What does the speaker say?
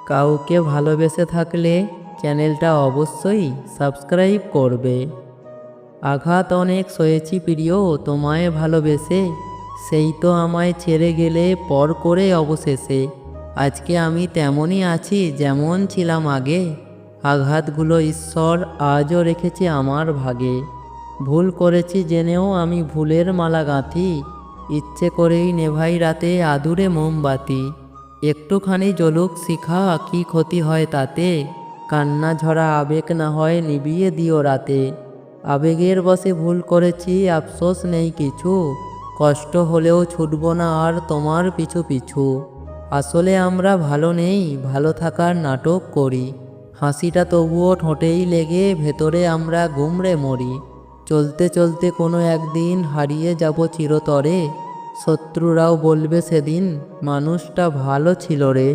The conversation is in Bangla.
কাউকে ভালোবেসে থাকলে চ্যানেলটা অবশ্যই সাবস্ক্রাইব করবে। আঘাত অনেক সয়েছি প্রিয় তোমায় ভালোবেসে, সেই তো আমায় ছেড়ে গেলে পর করে অবশেষে। আজকে আমি তেমনই আছি যেমন ছিলাম আগে, আঘাতগুলো ঈশ্বর আজও রেখেছে আমার ভাগে। ভুল করেছি জেনেও আমি ভুলের মালা গাঁথি, ইচ্ছে করেই নেভাই রাতে আদুরে মোমবাতি। একটুখানি জ্বলুক শিখা, কি ক্ষতি হয় তাতে, কান্না ঝরা আবেগ না হয় নিভিয়ে দিও রাতে। আবেগের বশে ভুল করেছি আফসোস নেই কিছু, কষ্ট হলেও ছুটব না আর তোমার পিছু পিছু। আসলে আমরা ভালো নেই, ভালো থাকার নাটক করি, হাসিটা তবুও ঠোঁটেই লেগে ভেতরে আমরা গুমড়ে মরি। চলতে চলতে কোনো একদিন হারিয়ে যাব চিরতরে, শত্রুরাও বলবে সেদিন মানুষটা ভালো ছিল রে।